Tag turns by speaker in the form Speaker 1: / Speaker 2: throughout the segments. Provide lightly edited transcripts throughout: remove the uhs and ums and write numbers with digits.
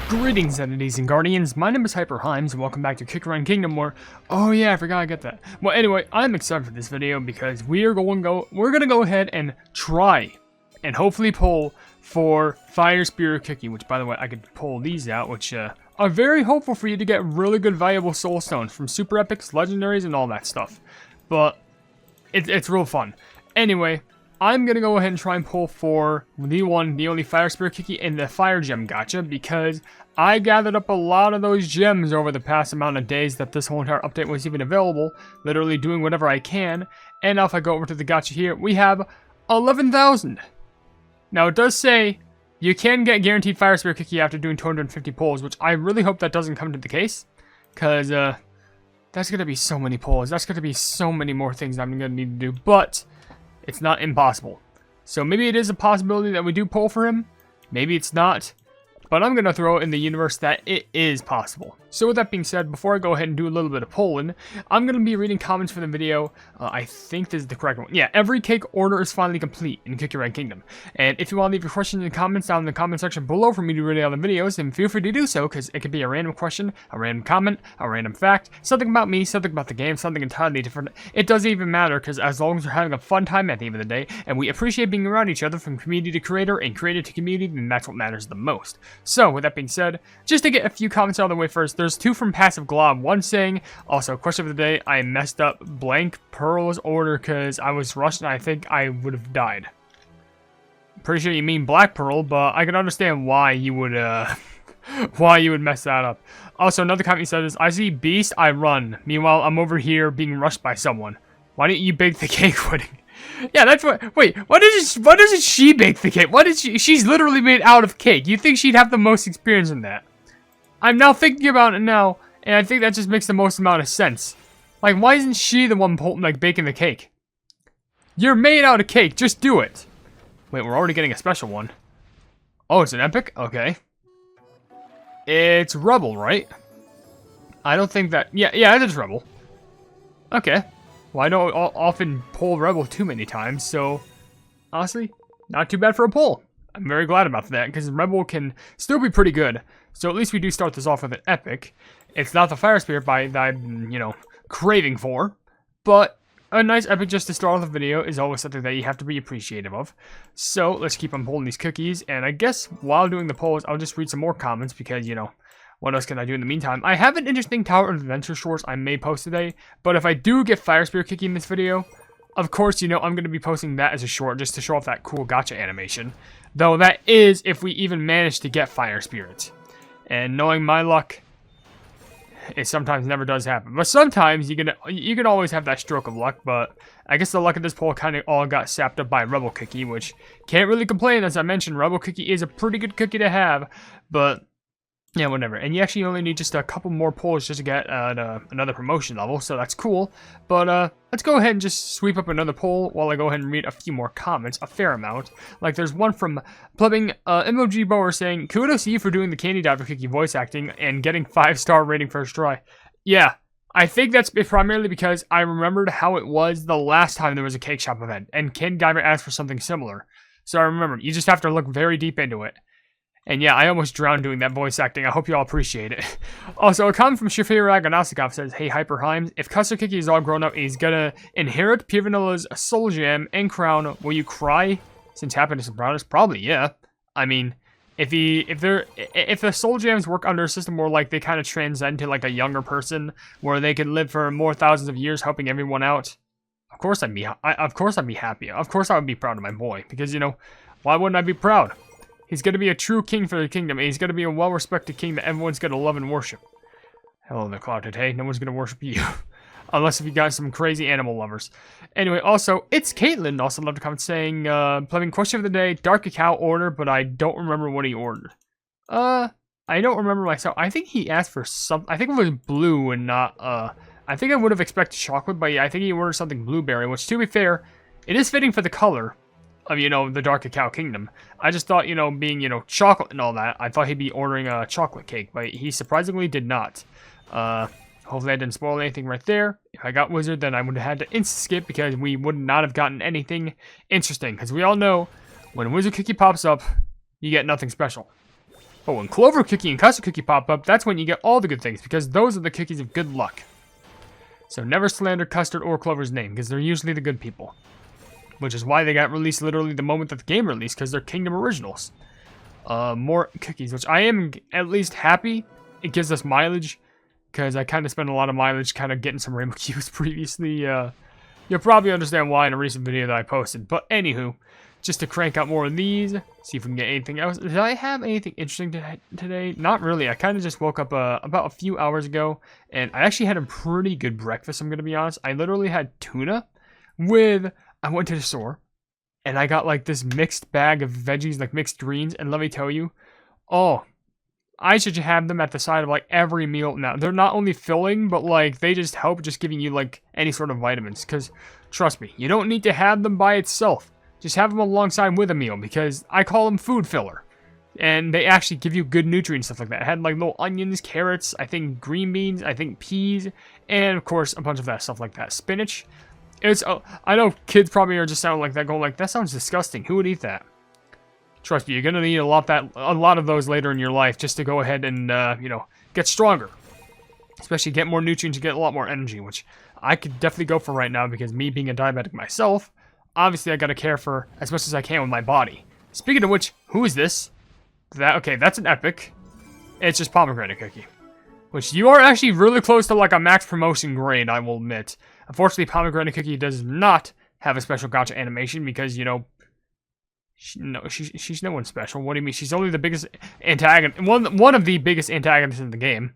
Speaker 1: Greetings, entities and guardians. My name is HyperHimes, and welcome back to Kick Around Kingdom. Where, oh yeah, I forgot I get that. Well, anyway, I'm excited for this video because we're gonna go ahead and try and hopefully pull for Fire Spirit Cookie. Which, by the way, I could pull these out, which are very hopeful for you to get really good, valuable soul stones from super epics, legendaries, and all that stuff. But it's real fun. Anyway, I'm going to go ahead and try and pull for the only Fire Spirit Cookie in the Fire Gem Gacha because I gathered up a lot of those gems over the past amount of days that this whole entire update was even available, literally doing whatever I can. And now if I go over to the Gacha here, we have 11,000. Now it does say you can get guaranteed Fire Spirit Cookie after doing 250 pulls, which I really hope that doesn't come to the case because that's going to be so many pulls. That's going to be so many more things I'm going to need to do, but it's not impossible. So maybe it is a possibility that we do pull for him. Maybe it's not. But I'm going to throw it in the universe that it is possible. So with that being said, before I go ahead and do a little bit of polling, I'm going to be reading comments for the video. I think this is the correct one. Yeah, every cake order is finally complete in Kick Around Kingdom. And if you want to leave your questions and comments down in the comment section below for me to read out the videos, then feel free to do so, because it could be a random question, a random comment, a random fact, something about me, something about the game, something entirely different. It doesn't even matter, because as long as we're having a fun time at the end of the day, and we appreciate being around each other from community to creator and creator to community, then that's what matters the most. So, with that being said, just to get a few comments out of the way first, there's two from Passive Glob. One saying, also, question of the day, I messed up blank Pearl's order because I was rushed and I think I would have died. Pretty sure you mean Black Pearl, but I can understand why you would, why you would mess that up. Also, another comment says, I see Beast, I run. Meanwhile, I'm over here being rushed by someone. Why didn't you bake the cake, Woody? Yeah, that's what. Wait, why doesn't she bake the cake? What is she? She's literally made out of cake. You think she'd have the most experience in that? I'm now thinking about it now, and I think that just makes the most amount of sense. Like, why isn't she the one baking the cake? You're made out of cake. Just do it. Wait, we're already getting a special one. Oh, it's an epic. Okay. It's Rebel, right? I don't think that. Yeah, it is Rebel. Okay. Well, I don't often pull Rebel too many times, so honestly, not too bad for a pull. I'm very glad about that, because Rebel can still be pretty good. So at least we do start this off with an epic. It's not the Fire Spirit that I'm, craving for, but a nice epic just to start off the video is always something that you have to be appreciative of. So let's keep on pulling these cookies, and I guess while doing the polls, I'll just read some more comments, because, what else can I do in the meantime? I have an interesting Tower Adventure shorts I may post today, but if I do get Fire Spirit Cookie in this video, of course, I'm going to be posting that as a short just to show off that cool gacha animation. Though that is if we even manage to get Fire Spirit. And knowing my luck, it sometimes never does happen. But sometimes you can always have that stroke of luck, but I guess the luck of this poll kind of all got sapped up by Rebel Cookie, which can't really complain. As I mentioned, Rebel Cookie is a pretty good cookie to have, but yeah, whatever. And you actually only need just a couple more pulls just to get another promotion level, so that's cool. But let's go ahead and just sweep up another poll while I go ahead and read a few more comments, a fair amount. Like there's one from Plubbing MOG Bower saying, kudos to you for doing the Candy Diver Cookie voice acting and getting 5-star rating first try. Yeah, I think that's primarily because I remembered how it was the last time there was a Cake Shop event, and Candy Diver asked for something similar. So I remember, you just have to look very deep into it. And yeah, I almost drowned doing that voice acting. I hope you all appreciate it. Also, a comment from Shafir Agnostikov says, hey, HyperHimes, if Custard Cookie is all grown up and he's gonna inherit Pure Vanilla's Soul Gem and Crown, will you cry? Since happiness and proudness? Probably, yeah. I mean, if the Soul Gems work under a system where, like, they kind of transcend to, like, a younger person, where they can live for more thousands of years helping everyone out, of course I'd be happy. Of course I would be proud of my boy. Because, why wouldn't I be proud? He's going to be a true king for the kingdom, and he's going to be a well-respected king that everyone's going to love and worship. Hello there, Clouded. Hey, no one's going to worship you. Unless if you got some crazy animal lovers. Anyway, also, it's Caitlin. Also left a comment saying, playing question of the day, Dark Cacao order, but I don't remember what he ordered. I don't remember myself. I think he asked for something. I think it was blue and not, I think I would have expected chocolate, but yeah, I think he ordered something blueberry, which, to be fair, it is fitting for the color of, the Dark Cacao Kingdom. I just thought, being, chocolate and all that, I thought he'd be ordering a chocolate cake, but he surprisingly did not. Hopefully I didn't spoil anything right there. If I got Wizard, then I would have had to insta-skip because we would not have gotten anything interesting. Because we all know, when Wizard Cookie pops up, you get nothing special. But when Clover Cookie and Custard Cookie pop up, that's when you get all the good things, because those are the cookies of good luck. So never slander Custard or Clover's name, because they're usually the good people. Which is why they got released literally the moment that the game released, because they're Kingdom Originals. More cookies, which I am at least happy. It gives us mileage, because I kind of spent a lot of mileage kind of getting some Rainbow Cubes previously. You'll probably understand why in a recent video that I posted. But anywho, just to crank out more of these, see if we can get anything else. Did I have anything interesting today? Not really. I kind of just woke up about a few hours ago, and I actually had a pretty good breakfast, I'm going to be honest. I literally had tuna with, I went to the store, and I got like this mixed bag of veggies, like mixed greens, and let me tell you, oh, I should have them at the side of like every meal now. They're not only filling, but like they just help just giving you like any sort of vitamins, because trust me, you don't need to have them by itself. Just have them alongside with a meal, because I call them food filler. And they actually give you good nutrients, stuff like that. I had like little onions, carrots, I think green beans, I think peas, and of course a bunch of that stuff like that. Spinach. It's I know kids probably are just sounding like that, going like, that sounds disgusting. Who would eat that? Trust me, you're gonna need a lot of those later in your life just to go ahead and you know, get stronger. Especially get more nutrients, get a lot more energy, which I could definitely go for right now, because me being a diabetic myself, obviously I gotta care for as much as I can with my body. Speaking of which, who is this? Okay, that's an epic. It's just Pomegranate Cookie. Which you are actually really close to like a max promotion grade, I will admit. Unfortunately, Pomegranate Cookie does not have a special gacha animation, because, you know, she's no one special. What do you mean? She's only the biggest antagonist, one of the biggest antagonists in the game.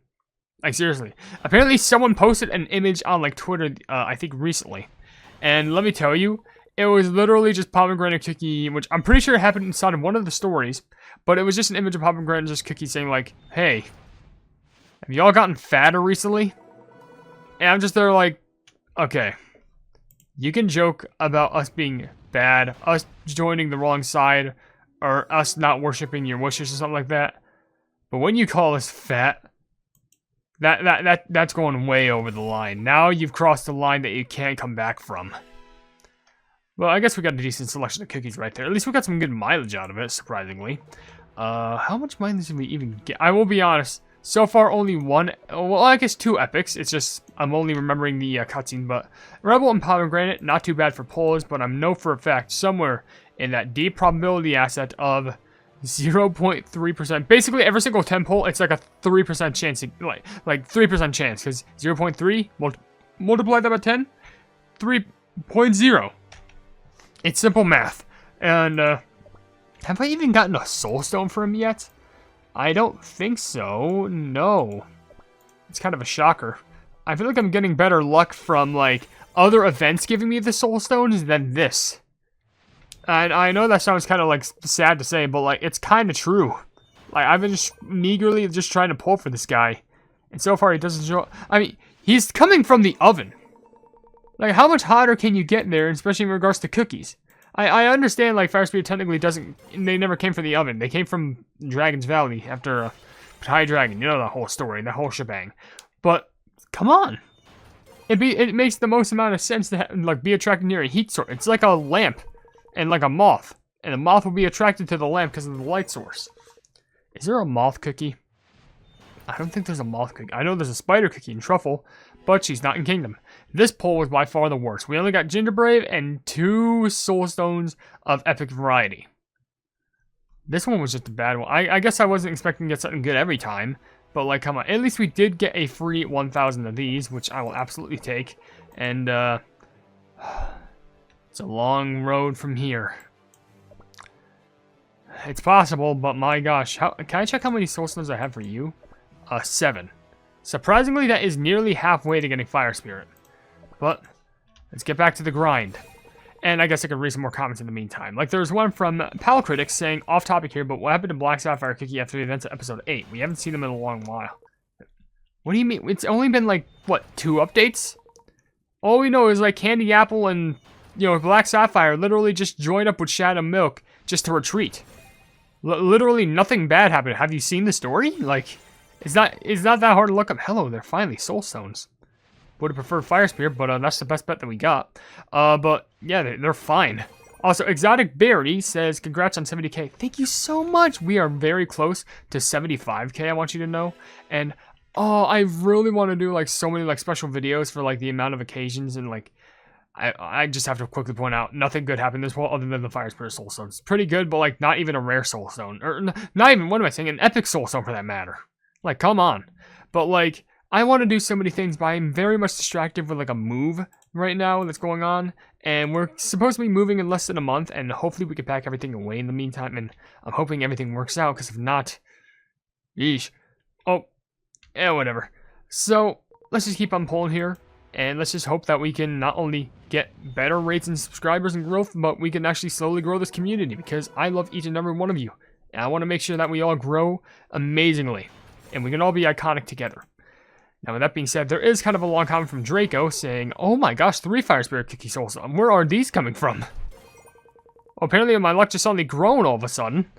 Speaker 1: Like, seriously. Apparently, someone posted an image on, like, Twitter, I think, recently. And let me tell you, it was literally just Pomegranate Cookie, which I'm pretty sure happened inside of one of the stories, but it was just an image of Pomegranate Cookie saying, like, hey, have y'all gotten fatter recently? And I'm just there like, okay, you can joke about us being bad, us joining the wrong side, or us not worshipping your wishes or something like that, but when you call us fat, that's going way over the line. Now you've crossed the line that you can't come back from. Well, I guess we got a decent selection of cookies right there. At least we got some good mileage out of it, surprisingly. How much mileage did we even get? I will be honest, so far only one, well, I guess two epics. It's just, I'm only remembering the cutscene, but Rebel and Pomegranate, not too bad for polls, but I know for a fact somewhere in that deep probability asset of 0.3%. Basically, every single 10 pull, it's like a 3% chance, like 3% chance, because 0.3, multiply that by 10, 3.0. It's simple math. And, have I even gotten a soul stone for him yet? I don't think so. No. It's kind of a shocker. I feel like I'm getting better luck from, like, other events giving me the soul stones than this. And I know that sounds kind of, like, sad to say, but, like, it's kind of true. Like, I've been just meagerly just trying to pull for this guy. And so far, he doesn't show up. I mean, he's coming from the oven. Like, how much hotter can you get there, especially in regards to cookies? I understand, like, Fire Spirit technically doesn't... They never came from the oven. They came from Dragon's Valley after High Dragon. You know that whole story, that whole shebang. But, come on. It makes the most amount of sense to, like, be attracted near a heat source. It's like a lamp and, like, a moth. And the moth will be attracted to the lamp because of the light source. Is there a moth cookie? I don't think there's a moth cookie. I know there's a spider cookie in Truffle, but she's not in Kingdom. This poll was by far the worst. We only got Gingerbrave and 2 Soul Stones of epic variety. This one was just a bad one. I guess I wasn't expecting to get something good every time, but like, come on. At least we did get a free 1,000 of these, which I will absolutely take. And, it's a long road from here. It's possible, but my gosh. Can I check how many Soul Stones I have for you? 7. Surprisingly, that is nearly halfway to getting Fire Spirit. But, let's get back to the grind. And I guess I could read some more comments in the meantime. Like, there's one from Pal Critics saying, off topic here, but what happened to Black Sapphire Cookie after the events of episode 8? We haven't seen them in a long while. What do you mean? It's only been, like, what, 2 updates? All we know is, like, Candy Apple and, you know, Black Sapphire literally just joined up with Shadow Milk just to retreat. Literally nothing bad happened. Have you seen the story? Like... It's not that hard to look up. Hello, they're finally Soul Stones. Would have preferred Fire Spirit, but that's the best bet that we got. But yeah, they're fine. Also, Exotic Berry says, congrats on 70k. Thank you so much. We are very close to 75k, I want you to know. And, oh, I really want to do, like, so many, like, special videos for, like, the amount of occasions. And, like, I just have to quickly point out, nothing good happened this world other than the Fire Spirit Soul Stone. It's pretty good, but, like, not even a rare Soul Stone. Or, not even, what am I saying? An epic Soul Stone, for that matter. Like, come on. But, like, I want to do so many things, but I'm very much distracted with, like, a move right now that's going on. And we're supposed to be moving in less than a month, and hopefully we can pack everything away in the meantime. And I'm hoping everything works out, because if not, yeesh. Oh, yeah, whatever. So, let's just keep on pulling here. And let's just hope that we can not only get better rates and subscribers and growth, but we can actually slowly grow this community, because I love each and every one of you. And I want to make sure that we all grow amazingly. And we can all be iconic together. Now, with that being said, there is kind of a long comment from Draco saying, oh my gosh, 3 Fire Spirit Cookie Souls. Where are these coming from? Well, apparently my luck just suddenly grown all of a sudden.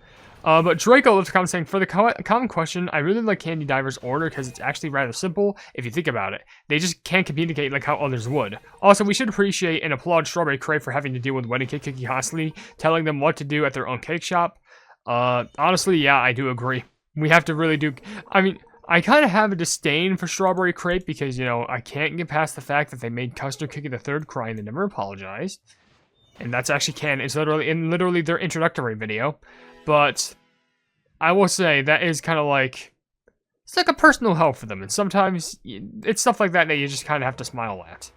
Speaker 1: But Draco left a comment saying, for the common question, I really like Candy Diver's order because it's actually rather simple if you think about it. They just can't communicate like how others would. Also, we should appreciate and applaud Strawberry Crave for having to deal with Wedding Cake Cookie constantly, telling them what to do at their own cake shop. Honestly, yeah, I do agree. We have to really do... I mean... I kind of have a disdain for Strawberry Crepe because, you know, I can't get past the fact that they made Custard Cookie the Third crying they never apologized. And that's actually canon. It's literally in their introductory video. But I will say that is kind of like, it's like a personal help for them. And sometimes it's stuff like that that you just kind of have to smile at.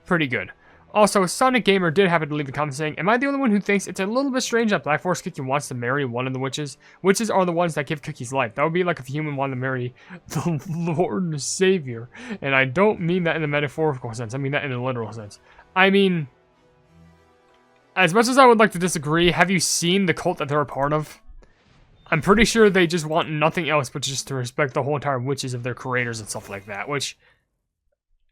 Speaker 1: Pretty good. Also, Sonic Gamer did happen to leave a comment saying, am I the only one who thinks it's a little bit strange that Black Forest Cookie wants to marry one of the witches? Witches are the ones that give Cookies life. That would be like if a human wanted to marry the Lord and Savior. And I don't mean that in the metaphorical sense. I mean that in the literal sense. I mean, as much as I would like to disagree, have you seen the cult that they're a part of? I'm pretty sure they just want nothing else but just to respect the whole entire witches of their creators and stuff like that, which...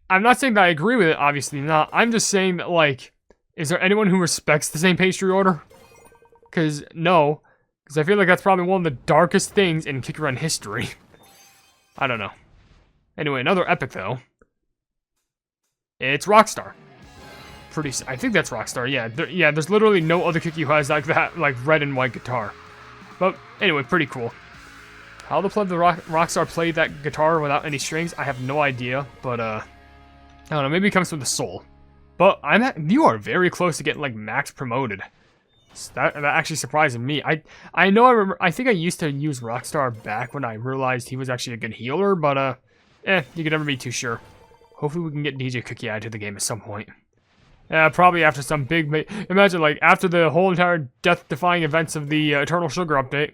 Speaker 1: I'm not saying that I agree with it, obviously not. I'm just saying that, like, is there anyone who respects the same pastry order? Because, no. Because I feel like that's probably one of the darkest things in Kick Run history. I don't know. Anyway, another epic, though. It's Rockstar. I think that's Rockstar, yeah. There's literally no other cookie who has, like, that, like, red and white guitar. But, anyway, pretty cool. How the pleb the Rockstar played that guitar without any strings, I have no idea. But, I don't know, maybe it comes from the soul. But you are very close to getting, like, max promoted. So that actually surprised me. I think I used to use Rockstar back when I realized he was actually a good healer, but, you could never be too sure. Hopefully we can get DJ Cookie added to the game at some point. Probably after some big... Imagine, like, after the whole entire death-defying events of the Eternal Sugar update.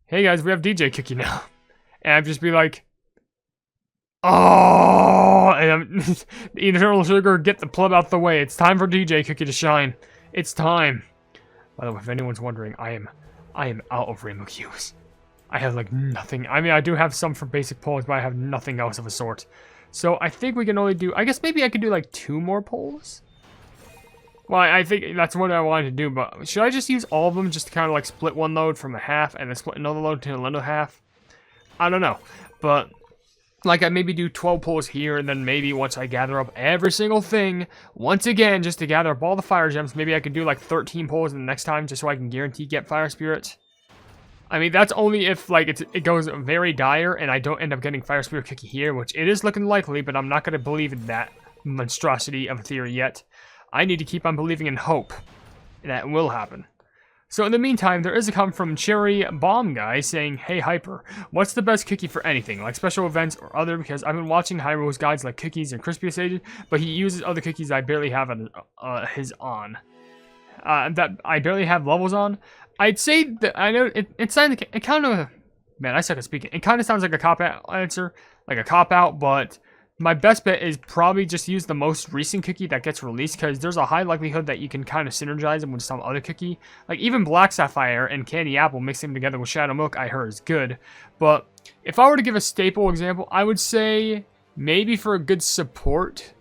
Speaker 1: Hey guys, we have DJ Cookie now. And I'd just be like... Oh, and the Eternal Sugar, get the pleb out the way. It's time for DJ Cookie to shine. It's time. By the way, if anyone's wondering, I am out of Rainbow Cues. I have like nothing. I mean, I do have some for basic polls, but I have nothing else of a sort. So I think we can only do. I guess maybe I could do like 2 more polls. Well, I think that's what I wanted to do, but should I just use all of them just to kind of like split one load from a half and then split another load to another half? I don't know, but. Like, I maybe do 12 pulls here, and then maybe once I gather up every single thing, once again, just to gather up all the fire gems, maybe I could do, like, 13 pulls the next time, just so I can guarantee get fire spirits. I mean, that's only if, like, it goes very dire, and I don't end up getting fire spirit cookie here, which it is looking likely, but I'm not going to believe in that monstrosity of a theory yet. I need to keep on believing in hope, and that will happen. So in the meantime, there is a comment from Cherry Bomb Guy saying, hey Hyper, what's the best cookie for anything, like special events or other, because I've been watching Hyro's guides like cookies and crispy ages, but he uses other cookies I barely have his on. That I barely have levels on. I'd say that, I know, it kind of, man, I suck at speaking. It kind of sounds like a cop-out answer, like a cop-out, but my best bet is probably just use the most recent cookie that gets released, because there's a high likelihood that you can kind of synergize them with some other cookie. Like even Black Sapphire and Candy Apple mixing them together with Shadow Milk, I heard is good. But if I were to give a staple example, I would say maybe for a good support,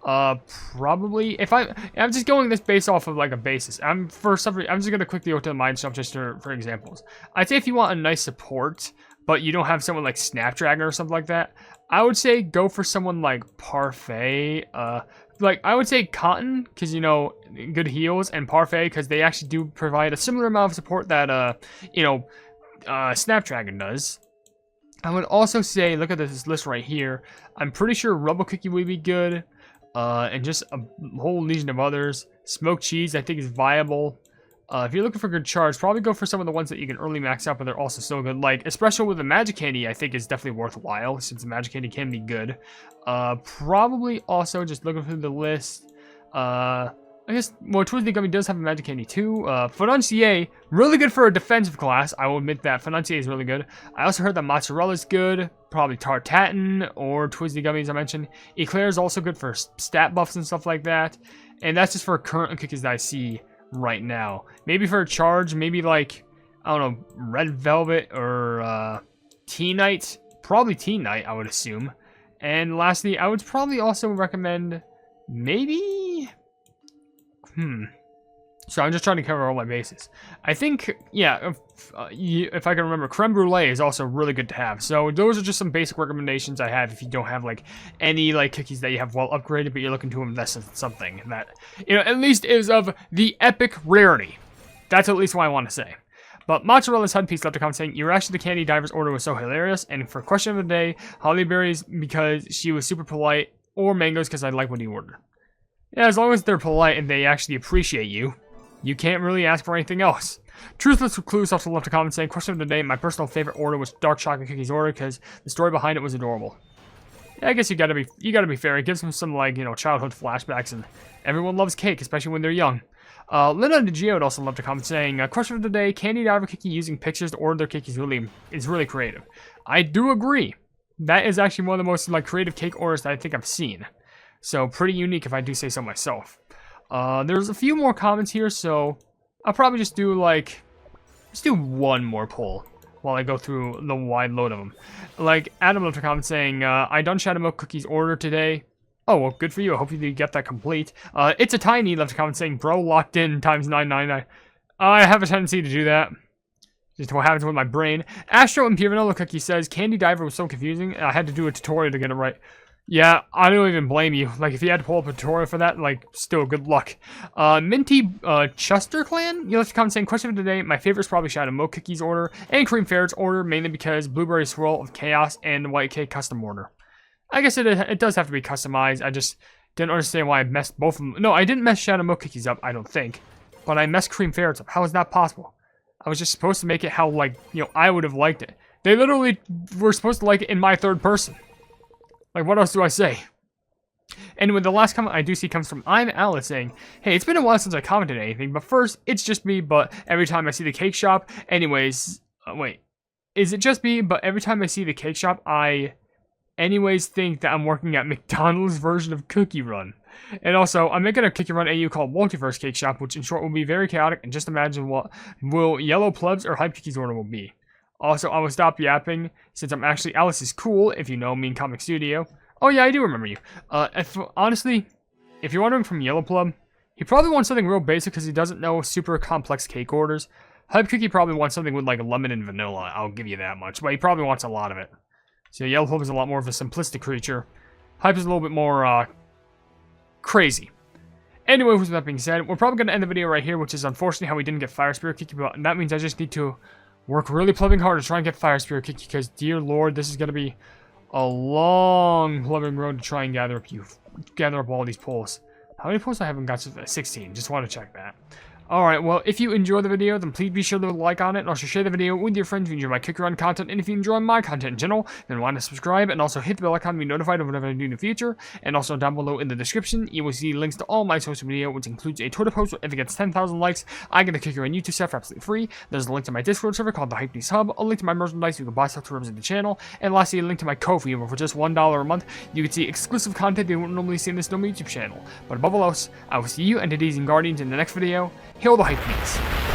Speaker 1: probably if I'm just going this based off of like a basis. I'm just gonna quickly go to the mind stuff just for examples. I'd say if you want a nice support, but you don't have someone like Snapdragon or something like that, I would say go for someone like Parfait. like, I would say Cotton, because, you know, good heals, and Parfait, because they actually do provide a similar amount of support that, you know, Snapdragon does. I would also say, look at this list right here. I'm pretty sure Rubble Cookie would be good, and just a whole legion of others. Smoked Cheese, I think, is viable. If you're looking for good charge, probably go for some of the ones that you can early max out, but they're also still good. Like, especially with the Magic Candy, I think is definitely worthwhile, since the Magic Candy can be good. Probably also, just looking through the list, I guess, well, Twisty Gummy does have a Magic Candy too. Financier, really good for a defensive class, I will admit that. Financier is really good. I also heard that Mozzarella is good, probably Tartatin, or Twisty Gummy, as I mentioned. Eclair is also good for stat buffs and stuff like that. And that's just for current cookies that I see right now. Maybe for a charge, maybe like, I don't know, Red Velvet or Tea Night. Probably Tea Night, I would assume. And lastly, I would probably also recommend maybe... So I'm just trying to cover all my bases. I think, yeah, if I can remember, Creme Brulee is also really good to have. So those are just some basic recommendations I have if you don't have, like, any, like, cookies that you have well upgraded, but you're looking to invest in something that, you know, at least is of the epic rarity. That's at least what I want to say. But Mozzarella's Headpiece left a comment saying, your reaction to the Candy Diver's order was so hilarious, and for question of the day, Hollyberries because she was super polite, or Mangoes because I like what he ordered. Yeah, as long as they're polite and they actually appreciate you, you can't really ask for anything else. Truthless Recluse also left a comment saying, question of the day, my personal favorite order was Dark Chocolate Cookies order because the story behind it was adorable. Yeah, I guess you gotta be fair. It gives them some, like, you know, childhood flashbacks, and everyone loves cake, especially when they're young. Lena DeGio also left a comment saying, question of the day, Candy Diver Cookie using pictures to order their cake is really creative. I do agree. That is actually one of the most, like, creative cake orders that I think I've seen. So, pretty unique if I do say so myself. There's a few more comments here, so I'll probably just do, like, one more poll while I go through the wide load of them. Like, Adam left a comment saying, I done Shadow Milk Cookies order today. Oh, well, good for you. I hope you get that complete. It's a Tiny left a comment saying, bro, locked in times 999. I have a tendency to do that. Just what happens with my brain. Astro and Pure Vanilla Cookie says, Candy Diver was so confusing, I had to do a tutorial to get it right. Yeah, I don't even blame you. Like, if you had to pull up a tutorial for that, like, still, good luck. Minty, Chester Clan? You left a comment saying, question of the day, my favorite is probably Shadow Milk Cookies order, and Cream Ferret's order, mainly because Blueberry Swirl of Chaos and the White Cake custom order. I guess it does have to be customized, I just didn't understand why I messed both of them. No, I didn't mess Shadow Milk Cookies up, I don't think. But I messed Cream Ferret's up. How is that possible? I was just supposed to make it how, like, you know, I would have liked it. They literally were supposed to like it in my third person. Like, what else do I say? Anyway, the last comment I do see comes from I'm Alice saying, hey, it's been a while since I commented anything, but first, it's just me, but every time I see the cake shop, anyways, wait, is it just me, but every time I see the cake shop, I anyways think that I'm working at McDonald's version of Cookie Run. And also, I'm making a Cookie Run AU called Multiverse Cake Shop, which in short will be very chaotic, and just imagine what will Yellow Plebs or Hype Cookies order will be. Also, I will stop yapping, since I'm actually Alice is Cool, if you know me in Comic Studio. Oh yeah, I do remember you. Honestly, if you're wondering from Yellow Plum, he probably wants something real basic because he doesn't know super complex cake orders. Hype Cookie probably wants something with like lemon and vanilla, I'll give you that much, but he probably wants a lot of it. So Yellow Plum is a lot more of a simplistic creature. Hype is a little bit more, crazy. Anyway, with that being said, we're probably going to end the video right here, which is unfortunately how we didn't get Fire Spirit Cookie, but that means I just need to work really plumbing hard to try and get Fire Spirit Cookie, because dear lord, this is going to be a long plumbing road to try and gather up all these pulls. How many pulls I haven't got? 16. Just want to check that. Alright, well, if you enjoyed the video, then please be sure to like on it, and also share the video with your friends if you enjoy my Cookie Run content, and if you enjoy my content in general, then why not subscribe, and also hit the bell icon to be notified of whatever I do in the future, and also down below in the description, you will see links to all my social media, which includes a Twitter post where if it gets 10,000 likes, I get a Cookie Run YouTube stuff for absolutely free. There's a link to my Discord server called the Hypenese Hub, a link to my merchandise you can buy stuff to represent the channel, and lastly, a link to my Ko-fi, where for just $1 a month, you can see exclusive content you wouldn't normally see in this normal YouTube channel. But above all else, I will see you and today's Guardians in the next video. Hail the Hypenese!